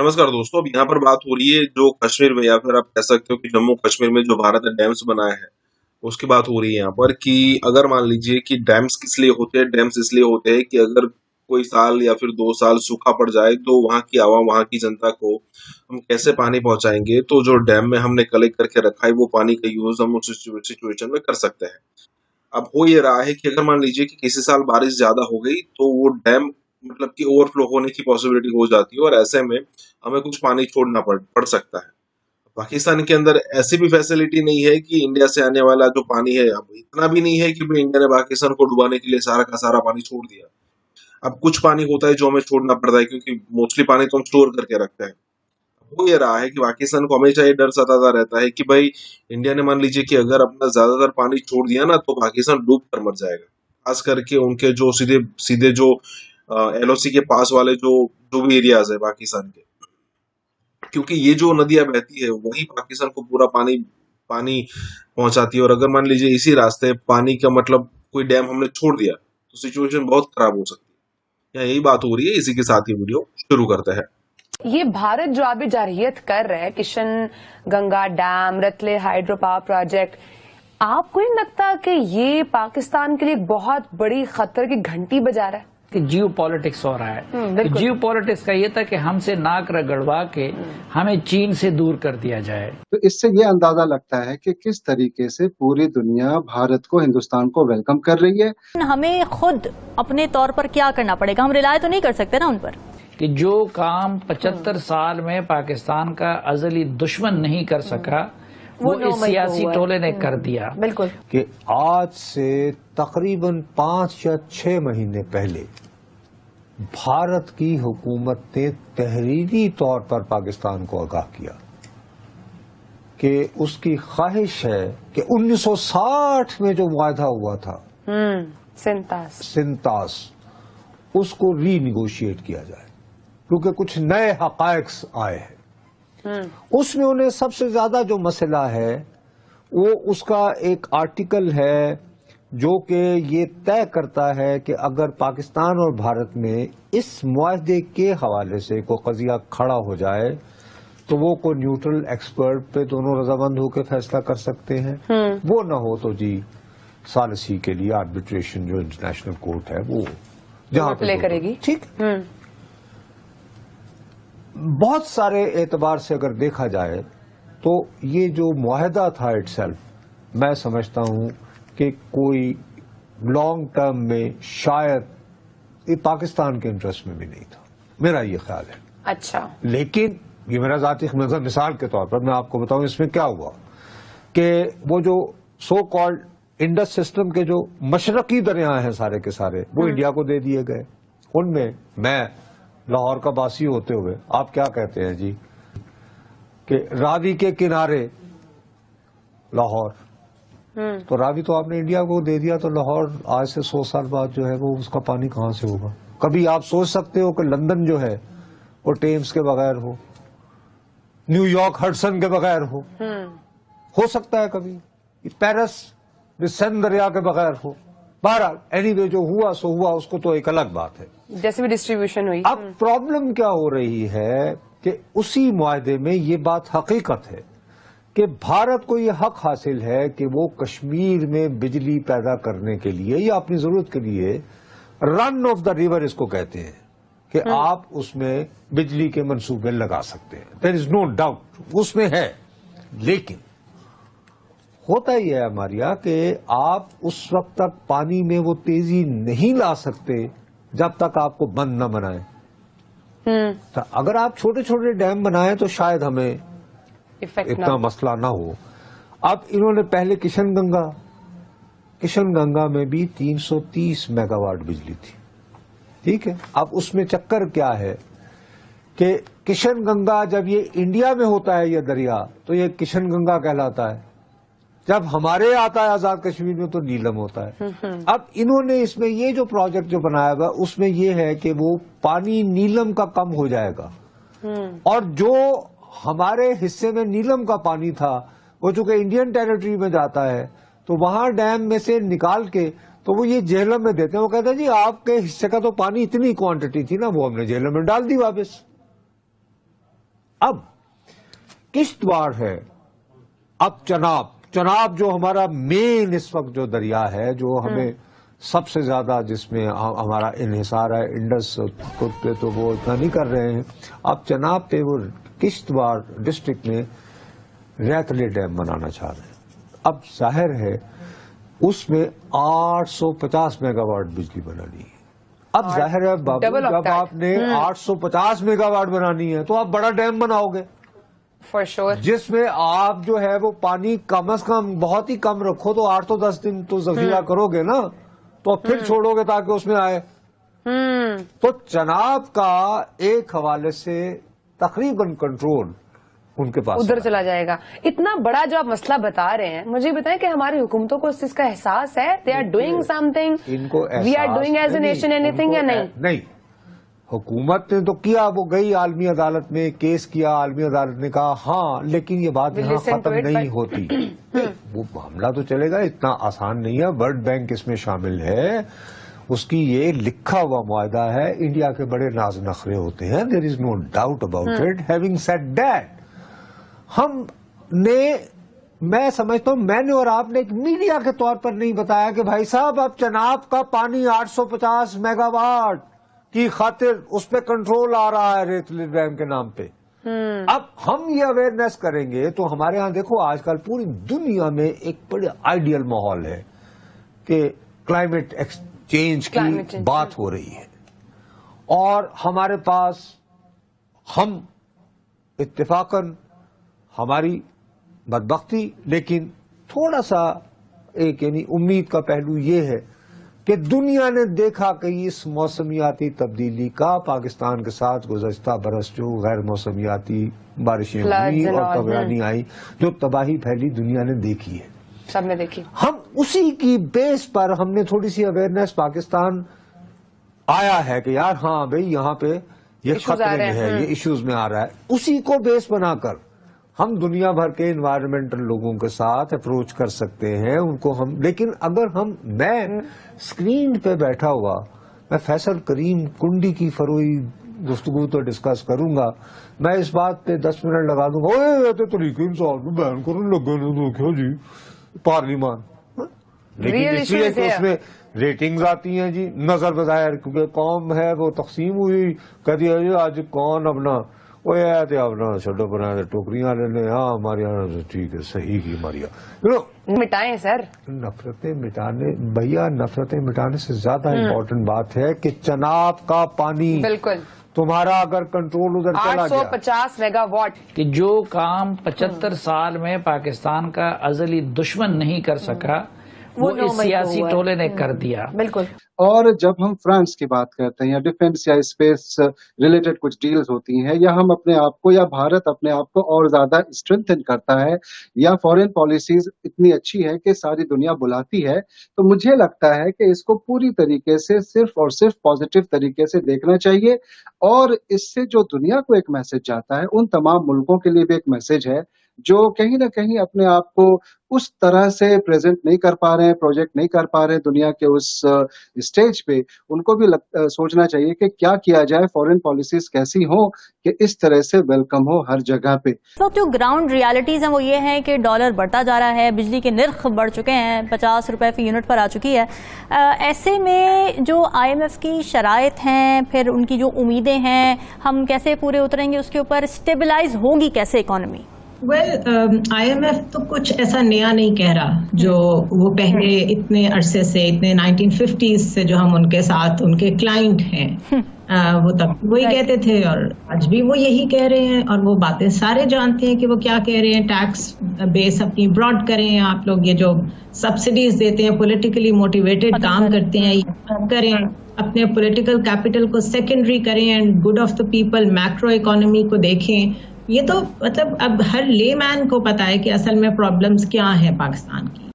नमस्कार दोस्तों। अब यहाँ पर बात हो रही है जो कश्मीर में, या फिर आप कह सकते हो कि जम्मू कश्मीर में जो भारत ने डैम्स बनाए हैं उसकी बात हो रही है यहाँ पर। कि अगर मान लीजिए कि डैम्स किस लिए होते हैं, डैम्स इसलिए होते हैं कि अगर कोई साल या फिर 2 साल सूखा पड़ जाए तो वहां की आवाम, वहां की जनता को हम कैसे पानी पहुंचाएंगे। तो जो डैम में हमने कलेक्ट करके रखा है वो पानी का यूज हम उस सिचुएशन में कर सकते हैं। अब हो ये रहा है कि अगर मान लीजिए कि किसी साल बारिश ज्यादा हो गई तो वो डैम मतलब कि ओवरफ्लो होने की पॉसिबिलिटी हो जाती है, और ऐसे में हमें कुछ पानी छोड़ना पड़ सकता है। पाकिस्तान के अंदर ऐसी भी फैसिलिटी नहीं है कि इंडिया से आने वाला जो पानी है, अब इतना भी नहीं है कि भाई इंडिया ने पाकिस्तान को डुबाने के लिए सारा का सारा पानी छोड़ दिया। अब कुछ पानी होता है जो हमें छोड़ना पड़ता है, क्योंकि मोस्टली पानी तो हम स्टोर करके रखते हैं। हो ये रहा है कि पाकिस्तान को हमेशा ये डर सताता रहता है कि भाई इंडिया ने मान लीजिए कि अगर अपना ज्यादातर पानी छोड़ दिया ना तो पाकिस्तान डूब कर मर जाएगा। खास करके उनके जो सीधे सीधे जो एलओसी के पास वाले जो जो भी एरियाज है पाकिस्तान के, क्योंकि ये जो नदियां बहती है वही पाकिस्तान को पूरा पानी पानी पहुंचाती है। और अगर मान लीजिए इसी रास्ते पानी का मतलब कोई डैम हमने छोड़ दिया तो सिचुएशन बहुत खराब हो सकती है। यहाँ यही बात हो रही है। इसी के साथ ही वीडियो शुरू करते हैं। ये भारत जो अभी जारहियत कर रहा है, Kishan Ganga dam, Ratle hydro power project, आपको नहीं लगता कि ये पाकिस्तान के लिए बहुत बड़ी खतरे की घंटी बजा रहा है? कि जियो पॉलिटिक्स हो रहा है। जियो पॉलिटिक्स का ये था कि हमसे नाक रगड़वा के हमें चीन से दूर कर दिया जाए। तो इससे ये अंदाजा लगता है कि किस तरीके से पूरी दुनिया भारत को, हिंदुस्तान को वेलकम कर रही है। हमें खुद अपने तौर पर क्या करना पड़ेगा? हम रिलाय तो नहीं कर सकते ना उन पर, कि जो काम 75 साल में पाकिस्तान का अजली दुश्मन नहीं कर सका वो इस सियासी टोले ने कर दिया। बिल्कुल। कि आज से तकरीबन 5 या 6 महीने पहले भारत की हुकूमत ने तहरीरी तौर पर पाकिस्तान को आगाह किया कि उसकी ख्वाहिश है कि 1960 में जो वायदा हुआ था सिंतास, उसको रीनिगोशिएट किया जाए, क्योंकि कुछ नए हकायक आए हैं। उसमें उन्हें सबसे ज्यादा जो मसला है वो उसका एक आर्टिकल है जो कि ये तय करता है कि अगर पाकिस्तान और भारत में इस मुआहदे के हवाले से कोई कजिया खड़ा हो जाए तो वो कोई न्यूट्रल एक्सपर्ट पे दोनों रजामंद होकर फैसला कर सकते हैं। वो ना हो तो जी सालिसी के लिए आर्बिट्रेशन जो इंटरनेशनल कोर्ट है वो जहां प्ले करेगी। ठीक। बहुत सारे एतबार से अगर देखा जाए तो ये जो मुआहदा था इटसेल्फ, मैं समझता हूं कि कोई लॉन्ग टर्म में शायद ये पाकिस्तान के इंटरेस्ट में भी नहीं था, मेरा ये ख्याल है। अच्छा। लेकिन ये मेरा जाती मिसाल के तौर पर मैं आपको बताऊं इसमें क्या हुआ कि वो जो सो कॉल्ड इंडस सिस्टम के जो मशरकी दरिया हैं सारे के सारे वो इंडिया को दे दिए गए। उनमें मैं लाहौर का बासी होते हुए, आप क्या कहते हैं जी कि रावी के किनारे लाहौर, तो रावी तो आपने इंडिया को दे दिया, तो लाहौर आज से 100 साल बाद जो है वो उसका पानी कहां से होगा? कभी आप सोच सकते हो कि लंदन जो है वो टेम्स के बगैर हो, न्यूयॉर्क हडसन के बगैर हो सकता है कभी पेरिस सेन दरिया के बगैर हो। बहरहाल एनीवे जो हुआ सो हुआ, उसको तो एक अलग बात है, जैसे भी डिस्ट्रीब्यूशन हुई। अब प्रॉब्लम क्या हो रही है कि उसी मुआहदे में ये बात हकीकत है कि भारत को ये हक हासिल है कि वो कश्मीर में बिजली पैदा करने के लिए या अपनी जरूरत के लिए रन ऑफ द रिवर इसको कहते हैं कि आप उसमें बिजली के मंसूबे लगा सकते हैं। देयर इज नो डाउट उसमें है। लेकिन होता ही है हमारिया कि आप उस वक्त तक पानी में वो तेजी नहीं ला सकते जब तक आपको बंद न बनाए। तो अगर आप छोटे छोटे डैम बनाएं तो शायद हमें इतना मसला ना हो। अब इन्होंने पहले किशन गंगा में भी 330 मेगावाट बिजली थी, ठीक है। अब उसमें चक्कर क्या है कि किशन गंगा जब ये इंडिया में होता है ये दरिया तो ये किशन गंगा कहलाता है, जब हमारे आता है आजाद कश्मीर में तो नीलम होता है। अब इन्होंने इसमें ये जो प्रोजेक्ट जो बनाया हुआ उसमें ये है कि वो पानी नीलम का कम हो जाएगा, और जो हमारे हिस्से में नीलम का पानी था वो चूंकि इंडियन टेरिटरी में जाता है तो वहां डैम में से निकाल के तो वो ये झेलम में देते हैं। वो कहते हैं जी आपके हिस्से का तो पानी इतनी क्वांटिटी थी ना, वो हमने झेलम में डाल दी वापस। اب کشتواڑ ہے، اب چناب جو ہمارا مین اس وقت جو دریا ہے، جو ہمیں سب سے زیادہ جس میں ہمارا انحصار ہے، انڈس خود پہ تو وہ اتنا نہیں کر رہے ہیں، اب چناب پہ وہ کشتواڑ ڈسٹرکٹ میں ریتلے ڈیم بنانا چاہ رہے ہیں. اب ظاہر ہے اس میں 850 میگا واٹ بجلی بنانی ہے. اب ظاہر ہے بابو، جب آپ نے 850 میگا واٹ بنانی ہے تو آپ بڑا ڈیم بناؤ گے فار شور، جس میں آپ جو ہے وہ پانی کم از کم بہت ہی کم رکھو تو 8 تو 10 دن تو ذخیرہ کرو گے نا، تو پھر چھوڑو گے تاکہ اس میں آئے. تو چناب کا ایک حوالے سے تقریباً کنٹرول ان کے پاس ادھر چلا جائے گا. اتنا بڑا جو آپ مسئلہ بتا رہے ہیں، مجھے بتائیں کہ ہماری حکومتوں کو اس چیز کا احساس ہے؟ They are doing something, ان کو we are doing as a nation anything یا نہیں؟ نہیں، حکومت نے تو کیا، وہ گئی عالمی عدالت میں کیس کیا، عالمی عدالت نے کہا ہاں، لیکن یہ بات یہاں ختم نہیں ہوتی. وہ معاملہ تو چلے گا، اتنا آسان نہیں ہے. ورلڈ بینک اس میں شامل ہے، اس کی یہ لکھا ہوا معاہدہ ہے. انڈیا کے بڑے ناز نخرے ہوتے ہیں، there is no doubt about it. Having said that, ہم نے، میں سمجھتا ہوں میں نے اور آپ نے ایک میڈیا کے طور پر نہیں بتایا کہ بھائی صاحب اب چناب کا پانی 850 میگا واٹ کی خاطر اس پہ کنٹرول آ رہا ہے ریتلے ڈیم کے نام پہ. اب ہم یہ اویئرنیس کریں گے تو ہمارے ہاں دیکھو آج کل پوری دنیا میں ایک بڑے آئیڈیل ماحول ہے کہ کلائمیٹ چینج کی بات ہو رہی ہے، اور ہمارے پاس ہم اتفاقاً، ہماری بدبختی لیکن تھوڑا سا ایک یعنی امید کا پہلو یہ ہے کہ دنیا نے دیکھا کہ اس موسمیاتی تبدیلی کا پاکستان کے ساتھ گزشتہ برس جو غیر موسمیاتی بارشیں ہوئی اور طوفان آئی، جو تباہی پھیلی، دنیا نے دیکھی ہے، سب نے دیکھی. ہم اسی کی بیس پر ہم نے تھوڑی سی اویئرنیس پاکستان آیا ہے کہ یار ہاں بھئی یہاں پہ یہ خطرے میں ہے، یہ ایشوز میں آ رہا ہے. اسی کو بیس بنا کر ہم دنیا بھر کے انوائرمنٹل لوگوں کے ساتھ اپروچ کر سکتے ہیں ان کو ہم. لیکن اگر میں اسکرین پہ بیٹھا ہوا میں فیصل کریم کنڈی کی فروئی گفتگو تو ڈسکس کروں گا، میں اس بات پہ 10 منٹ لگا دوں گا، اوہ طریقے انصاف میں بیان کرنے لگے کیا جی پارلیمان. لیکن اس لیے کہ اس میں ریٹنگز آتی ہیں جی، نظر بظاہر، کیونکہ قوم ہے وہ تقسیم ہوئی، کہہ دیا جی آج کون اپنا وہ آتے اپنا چھوٹا بنا ٹوکریاں لینے، ہاں ہمارے یہاں ٹھیک ہے صحیح کی ہمارے یہاں مٹائیں سر. نفرتیں مٹانے، بھیا نفرتیں مٹانے سے زیادہ امپورٹنٹ بات ہے کہ چناب کا پانی بالکل تمہارا اگر کنٹرول ادھر چلا گیا، 850 میگا واٹ، کہ جو کام 75 سال میں پاکستان کا ازلی دشمن نہیں کر سکا وہ اس سیاسی ٹولے نے کر دیا. بالکل. اور جب ہم فرانس کی بات کرتے ہیں یا ڈیفنس یا اسپیس ریلیٹڈ کچھ ڈیلز ہوتی ہیں، یا ہم اپنے آپ کو یا بھارت اپنے آپ کو اور زیادہ اسٹرینتھن کرتا ہے، یا فورن پالیسیز اتنی اچھی ہے کہ ساری دنیا بلاتی ہے، تو مجھے لگتا ہے کہ اس کو پوری طریقے سے صرف اور صرف پازیٹیو طریقے سے دیکھنا چاہیے. اور اس سے جو دنیا کو ایک میسج جاتا ہے، ان تمام ملکوں کے لیے بھی ایک میسج ہے جو کہیں نہ کہیں اپنے آپ کو اس طرح سے پریزنٹ نہیں کر پا رہے ہیں، پروجیکٹ نہیں کر پا رہے ہیں دنیا کے اس اسٹیج پہ. ان کو بھی سوچنا چاہیے کہ کیا کیا جائے، فورن پالیسیز کیسی ہوں کہ اس طرح سے ویلکم ہو ہر جگہ پہ. تو جو گراؤنڈ ریالٹیز ہیں وہ یہ ہیں کہ ڈالر بڑھتا جا رہا ہے، بجلی کے نرخ بڑھ چکے ہیں، 50 روپے فی یونٹ پر آ چکی ہے. ایسے میں جو IMF کی شرائط ہیں، پھر ان کی جو امیدیں ہیں، ہم کیسے پورے اتریں گے اس کے اوپر؟ اسٹیبلائز ہوگی کیسے اکانومی؟ IMF تو کچھ ایسا نیا نہیں کہہ رہا، جو وہ پہلے اتنے عرصے سے، اتنے 1950s سے جو ہم ان کے ساتھ ان کے کلائنٹ ہیں، وہ تب وہی کہتے تھے اور آج بھی وہ یہی کہہ رہے ہیں. اور وہ باتیں سارے جانتے ہیں کہ وہ کیا کہہ رہے ہیں. ٹیکس بیس اپنی براڈ کریں آپ لوگ، یہ جو سبسڈیز دیتے ہیں، پولیٹیکلی موٹیویٹڈ کام کرتے ہیں، یہ کریں، اپنے پولیٹیکل کیپٹل کو سیکنڈری کریں and good of the people, macro economy کو دیکھیں. یہ تو مطلب اب ہر لے مین کو پتا ہے کہ اصل میں پرابلمز کیا ہیں پاکستان کی.